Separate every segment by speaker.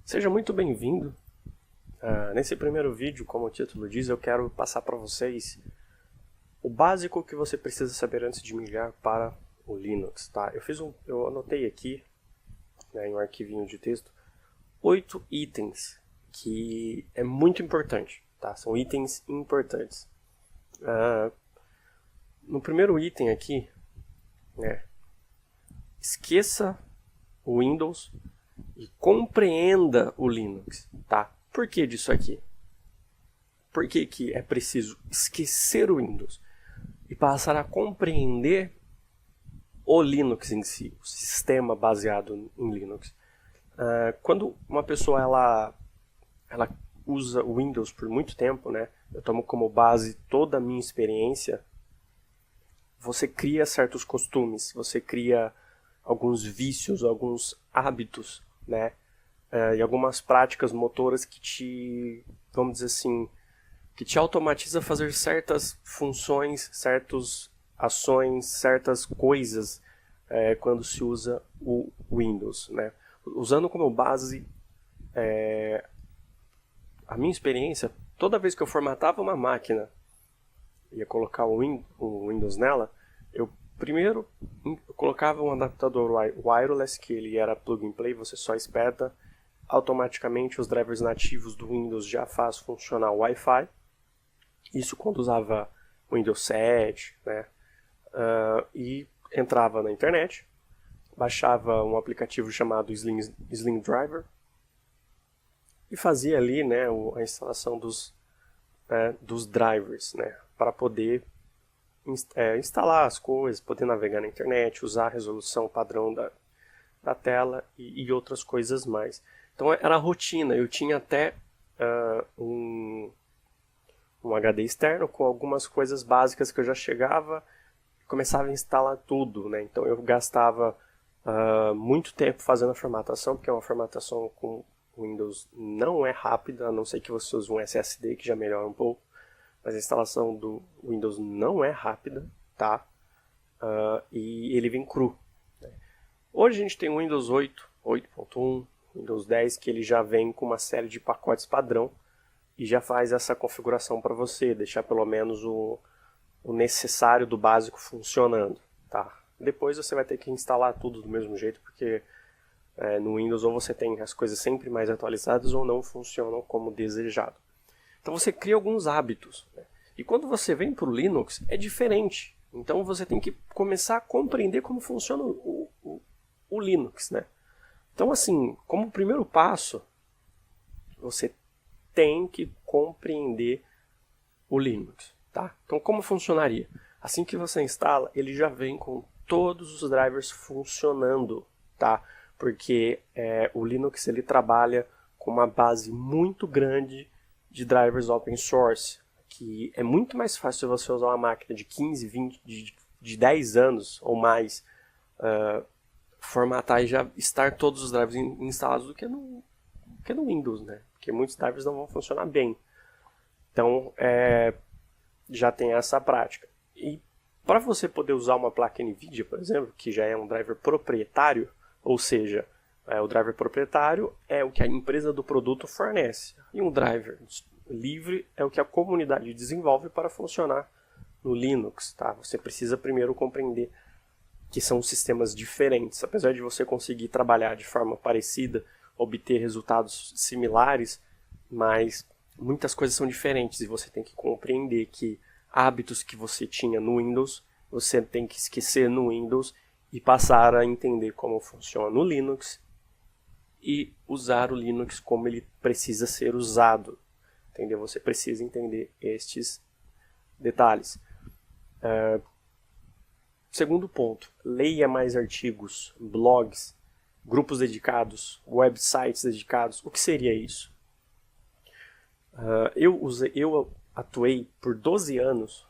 Speaker 1: Seja muito bem-vindo. Nesse primeiro vídeo, como o título diz, eu quero passar para vocês o básico que você precisa saber antes de migrar para o Linux. Tá? Eu anotei aqui, né, em um arquivinho de texto, 8 itens que é muito importante. Tá? São itens importantes. No primeiro item aqui, né, esqueça o Windows e compreenda o Linux, tá? Por que disso aqui? Por que é preciso esquecer o Windows e passar a compreender o Linux em si, o sistema baseado em Linux? Quando uma pessoa ela usa o Windows por muito tempo, né? Eu tomo como base toda a minha experiência. Você cria certos costumes, você cria alguns vícios, alguns hábitos, né? E algumas práticas motoras que te, vamos dizer assim, que te automatiza fazer certas funções, certas ações, certas coisas quando se usa o Windows, né? Usando como base a minha experiência, toda vez que eu formatava uma máquina e ia colocar o Windows nela, eu primeiro colocava um adaptador wireless, que ele era plug and play, você só espeta, automaticamente os drivers nativos do Windows já faz funcionar o Wi-Fi. Isso quando usava o Windows 7, né? E entrava na internet, baixava um aplicativo chamado Slim Driver e fazia ali, né, a instalação dos drivers, né, para poder instalar as coisas, poder navegar na internet, usar a resolução padrão da tela e outras coisas mais. Então era a rotina. Eu tinha até um HD externo com algumas coisas básicas que eu já chegava e começava a instalar tudo, né? Então eu gastava muito tempo fazendo a formatação, porque uma formatação com Windows não é rápida, a não ser que você use um SSD, que já melhora um pouco. Mas a instalação do Windows não é rápida, tá? E ele vem cru. Né? Hoje a gente tem o Windows 8, 8.1, Windows 10, que ele já vem com uma série de pacotes padrão e já faz essa configuração para você, deixar pelo menos o necessário do básico funcionando, tá? Depois você vai ter que instalar tudo do mesmo jeito, porque no Windows ou você tem as coisas sempre mais atualizadas ou não funcionam como desejado. Então você cria alguns hábitos, né? E quando você vem para o Linux é diferente. Então você tem que começar a compreender como funciona o Linux, né? Então assim, como primeiro passo, você tem que compreender o Linux, tá? Então como funcionaria? Assim que você instala, ele já vem com todos os drivers funcionando, tá? Porque o Linux ele trabalha com uma base muito grande de drivers open source, que é muito mais fácil você usar uma máquina de 15, 20, de 10 anos ou mais, formatar e já estar todos os drivers instalados do que no Windows, né? Porque muitos drivers não vão funcionar bem. Então, já tem essa prática. E para você poder usar uma placa NVIDIA, por exemplo, que já é um driver proprietário, ou seja, o driver proprietário é o que a empresa do produto fornece. E um driver livre é o que a comunidade desenvolve para funcionar no Linux. Tá? Você precisa primeiro compreender que são sistemas diferentes. Apesar de você conseguir trabalhar de forma parecida, obter resultados similares, mas muitas coisas são diferentes e você tem que compreender que hábitos que você tinha no Windows, você tem que esquecer no Windows e passar a entender como funciona no Linux e usar o Linux como ele precisa ser usado. Entendeu? Você precisa entender estes detalhes. Segundo ponto, leia mais artigos, blogs, grupos dedicados, websites dedicados. O que seria isso? Eu atuei por 12 anos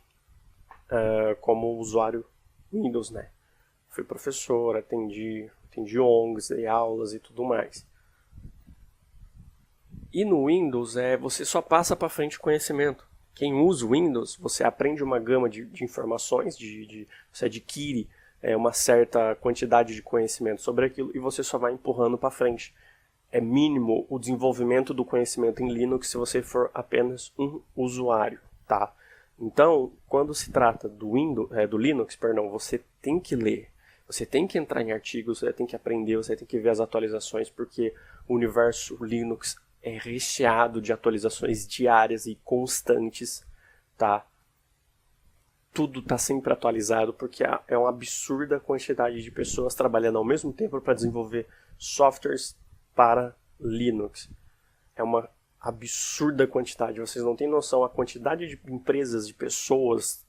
Speaker 1: como usuário Windows, né? Fui professor, atendi ONGs, dei aulas e tudo mais. E no Windows você só passa para frente conhecimento. Quem usa o Windows, você aprende uma gama de informações, você adquire uma certa quantidade de conhecimento sobre aquilo e você só vai empurrando para frente. é mínimo o desenvolvimento do conhecimento em Linux se você for apenas um usuário, tá? Então, quando se trata do Linux, você tem que ler, você tem que entrar em artigos, você tem que aprender, você tem que ver as atualizações, porque o universo Linux é recheado de atualizações diárias e constantes, tá? Tudo está sempre atualizado, porque é uma absurda quantidade de pessoas trabalhando ao mesmo tempo para desenvolver softwares para Linux. É uma absurda quantidade, vocês não têm noção a quantidade de empresas, de pessoas,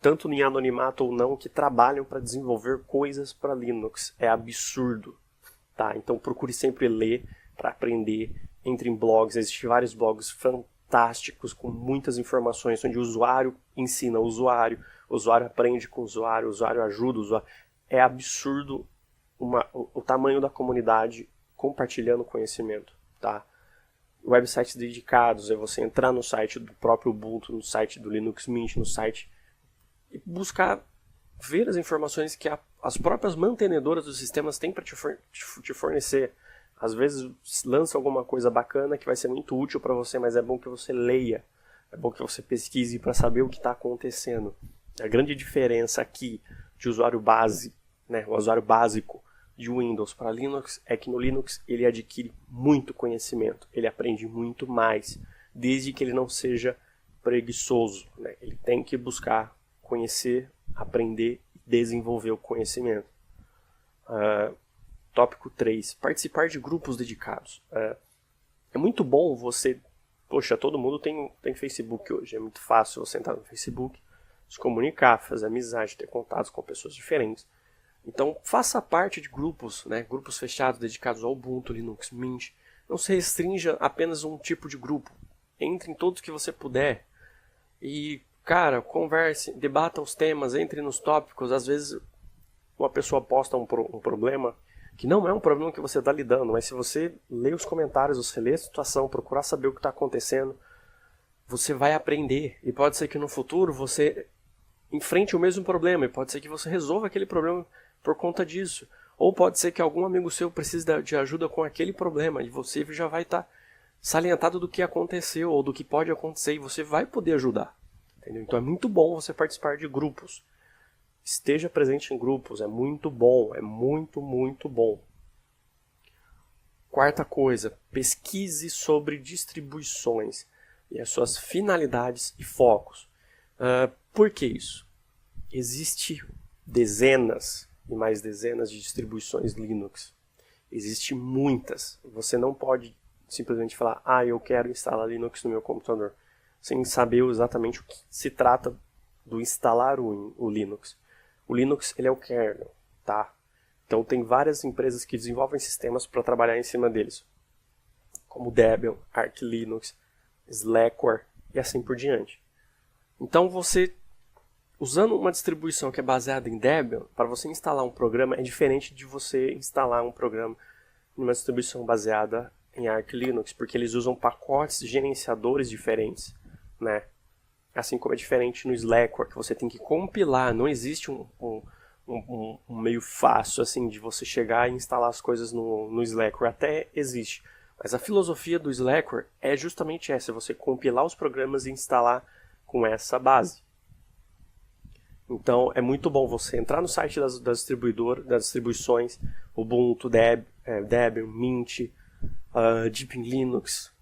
Speaker 1: tanto em anonimato ou não, que trabalham para desenvolver coisas para Linux. É absurdo, tá? Então procure sempre ler para aprender, entre em blogs, existem vários blogs fantásticos com muitas informações, onde o usuário ensina o usuário aprende com o usuário ajuda o usuário. É absurdo o tamanho da comunidade compartilhando conhecimento, tá? Websites dedicados, é você entrar no site do próprio Ubuntu, no site do Linux Mint, no site e buscar ver as informações que as próprias mantenedoras dos sistemas têm para te fornecer. Às vezes lança alguma coisa bacana que vai ser muito útil para você, mas é bom que você leia, é bom que você pesquise para saber o que está acontecendo. A grande diferença aqui de usuário base, né, o usuário básico de Windows para Linux é que no Linux ele adquire muito conhecimento, ele aprende muito mais, desde que ele não seja preguiçoso, né? Ele tem que buscar conhecer, aprender e desenvolver o conhecimento. Tópico 3. Participar de grupos dedicados. É muito bom você... Poxa, todo mundo tem Facebook hoje. É muito fácil você entrar no Facebook, se comunicar, fazer amizade, ter contatos com pessoas diferentes. Então, faça parte de grupos, né? Grupos fechados dedicados ao Ubuntu, Linux Mint. Não se restrinja a apenas um tipo de grupo. Entre em todos que você puder. E, cara, converse, debata os temas, entre nos tópicos. Às vezes, uma pessoa posta um problema que não é um problema que você está lidando, mas se você ler os comentários, você ler a situação, procurar saber o que está acontecendo, você vai aprender. E pode ser que no futuro você enfrente o mesmo problema, e pode ser que você resolva aquele problema por conta disso. Ou pode ser que algum amigo seu precise de ajuda com aquele problema, e você já vai estar salientado do que aconteceu, ou do que pode acontecer, e você vai poder ajudar. Entendeu? Então é muito bom você participar de grupos. Esteja presente em grupos, é muito bom, é muito, muito bom. Quarta coisa, pesquise sobre distribuições e as suas finalidades e focos. Por que isso? Existem dezenas e mais dezenas de distribuições Linux. Existem muitas. Você não pode simplesmente falar, eu quero instalar Linux no meu computador, sem saber exatamente o que se trata do instalar o Linux. O Linux ele é o kernel, tá? Então tem várias empresas que desenvolvem sistemas para trabalhar em cima deles, como Debian, Arch Linux, Slackware e assim por diante. Então você, usando uma distribuição que é baseada em Debian, para você instalar um programa é diferente de você instalar um programa numa distribuição baseada em Arch Linux, porque eles usam pacotes gerenciadores diferentes, né? Assim como é diferente no Slackware, que você tem que compilar. Não existe um meio fácil assim de você chegar e instalar as coisas no Slackware. Até existe. Mas a filosofia do Slackware é justamente essa. Você compilar os programas e instalar com essa base. Então é muito bom você entrar no site das distribuições. Ubuntu, Debian, Mint, Deepin Linux,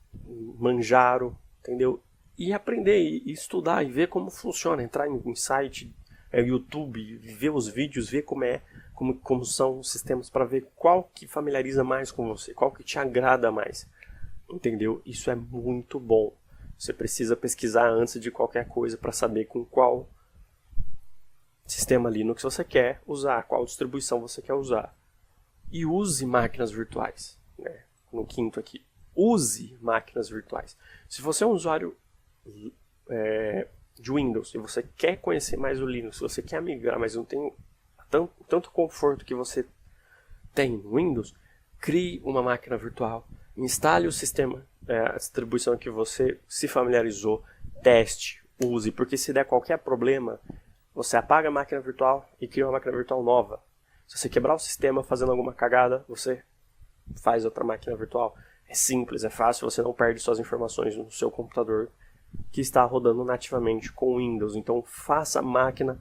Speaker 1: Manjaro, entendeu? E aprender, e estudar, e ver como funciona, entrar em site, YouTube, ver os vídeos, ver como são os sistemas, para ver qual que familiariza mais com você, qual que te agrada mais, entendeu? Isso é muito bom. Você precisa pesquisar antes de qualquer coisa para saber com qual sistema Linux você quer usar, qual distribuição você quer usar. E use máquinas virtuais, né? No quinto aqui, use máquinas virtuais. Se você é um usuário de Windows e você quer conhecer mais o Linux, se você quer migrar, mas não tem tanto conforto que você tem no Windows, crie uma máquina virtual, instale o sistema, a distribuição que você se familiarizou, teste, use, porque se der qualquer problema, você apaga a máquina virtual e cria uma máquina virtual nova. Se você quebrar o sistema fazendo alguma cagada, você faz outra máquina virtual. É simples, é fácil, você não perde suas informações no seu computador que está rodando nativamente com Windows. Então faça máquinas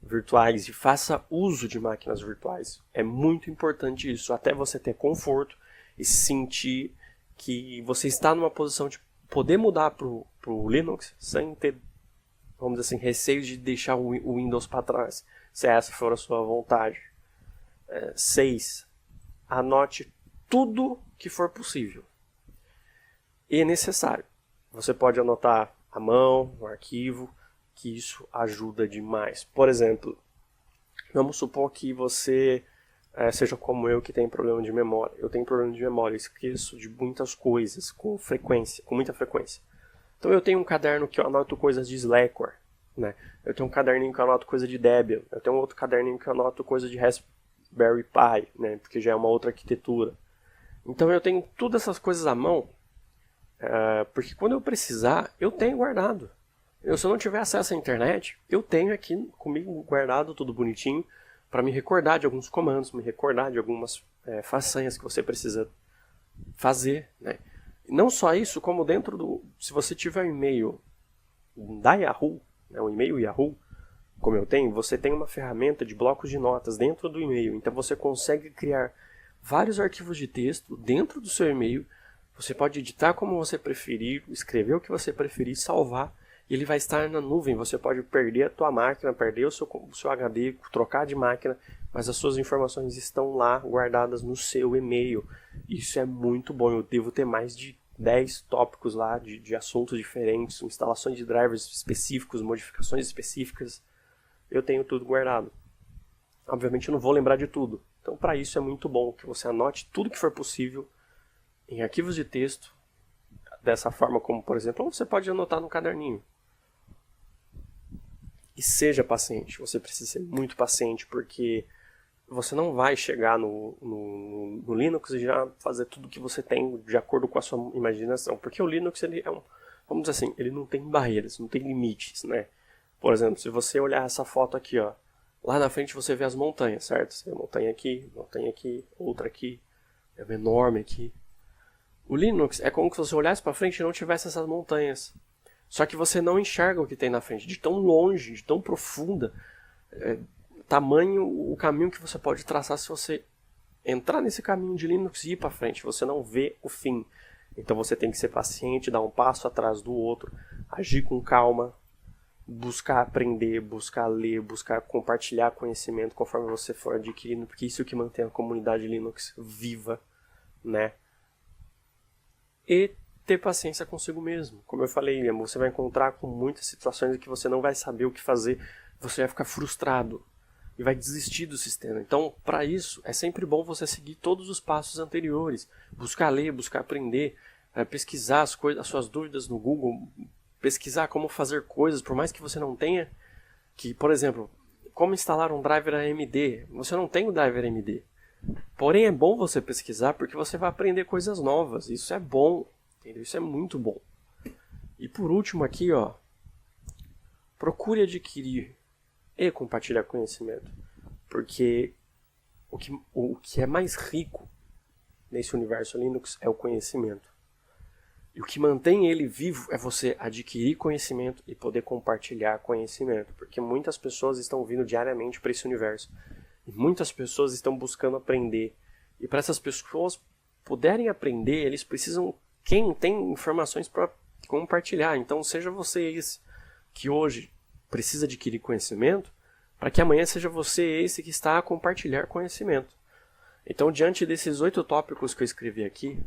Speaker 1: virtuais e faça uso de máquinas virtuais. É muito importante isso, até você ter conforto e sentir que você está numa posição de poder mudar para o Linux sem ter, vamos dizer assim, receios de deixar o Windows para trás, se essa for a sua vontade. 6. Anote tudo que for possível e necessário. Você pode anotar à mão, no arquivo, que isso ajuda demais. Por exemplo, vamos supor que você seja como eu, que tem problema de memória. Eu tenho problema de memória, eu esqueço de muitas coisas com muita frequência. Então eu tenho um caderno que eu anoto coisas de Slackware, né? Eu tenho um caderninho que eu anoto coisa de Debian. Eu tenho outro caderninho que eu anoto coisa de Raspberry Pi, né? Porque já é uma outra arquitetura. Então eu tenho todas essas coisas à mão, porque quando eu precisar, eu tenho guardado. Se eu não tiver acesso à internet, eu tenho aqui comigo guardado tudo bonitinho para me recordar de alguns comandos, me recordar de algumas façanhas que você precisa fazer, né? Não só isso, como se você tiver um e-mail da Yahoo, né, um e-mail Yahoo, como eu tenho, você tem uma ferramenta de blocos de notas dentro do e-mail. Então você consegue criar vários arquivos de texto dentro do seu e-mail. Você pode editar como você preferir, escrever o que você preferir, salvar. Ele vai estar na nuvem. Você pode perder a tua máquina, perder o seu HD, trocar de máquina, mas as suas informações estão lá guardadas no seu e-mail. Isso é muito bom. Eu devo ter mais de 10 tópicos lá de assuntos diferentes, instalações de drivers específicos, modificações específicas. Eu tenho tudo guardado. Obviamente eu não vou lembrar de tudo. Então para isso é muito bom que você anote tudo que for possível em arquivos de texto, dessa forma como, por exemplo, ou você pode anotar no caderninho. E seja paciente, você precisa ser muito paciente, porque você não vai chegar no Linux e já fazer tudo que você tem de acordo com a sua imaginação. Porque o Linux, ele é vamos dizer assim, ele não tem barreiras, não tem limites, né? Por exemplo, se você olhar essa foto aqui, ó, lá na frente você vê as montanhas, certo? Você vê montanha aqui, outra aqui, é uma enorme aqui. O Linux é como se você olhasse para frente e não tivesse essas montanhas. Só que você não enxerga o que tem na frente, de tão longe, de tão profunda, tamanho o caminho que você pode traçar se você entrar nesse caminho de Linux e ir para frente. Você não vê o fim. Então você tem que ser paciente, dar um passo atrás do outro, agir com calma, buscar aprender, buscar ler, buscar compartilhar conhecimento conforme você for adquirindo, porque isso é o que mantém a comunidade Linux viva, né? E ter paciência consigo mesmo. Como eu falei, você vai encontrar com muitas situações em que você não vai saber o que fazer, você vai ficar frustrado e vai desistir do sistema. Então, para isso, é sempre bom você seguir todos os passos anteriores, buscar ler, buscar aprender, pesquisar as suas dúvidas no Google, pesquisar como fazer coisas, por mais que você não tenha, por exemplo, como instalar um driver AMD. Você não tem o driver AMD. Porém, é bom você pesquisar porque você vai aprender coisas novas. Isso é bom, entendeu? Isso é muito bom. E por último aqui, ó, procure adquirir e compartilhar conhecimento. Porque o que é mais rico nesse universo Linux é o conhecimento. E o que mantém ele vivo é você adquirir conhecimento e poder compartilhar conhecimento. Porque muitas pessoas estão vindo diariamente para esse universo. E muitas pessoas estão buscando aprender. E para essas pessoas puderem aprender, eles precisam... Quem tem informações para compartilhar. Então seja você esse que hoje precisa adquirir conhecimento, para que amanhã seja você esse que está a compartilhar conhecimento. Então, diante desses 8 tópicos que eu escrevi aqui,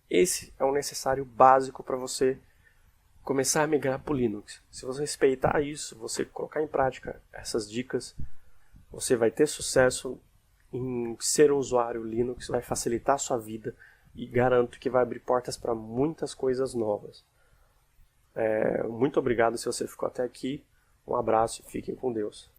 Speaker 1: esse é o necessário básico para você começar a migrar para o Linux. Se você respeitar isso, você colocar em prática essas dicas, você vai ter sucesso em ser um usuário Linux, vai facilitar a sua vida e garanto que vai abrir portas para muitas coisas novas. Muito obrigado se você ficou até aqui. Um abraço e fiquem com Deus.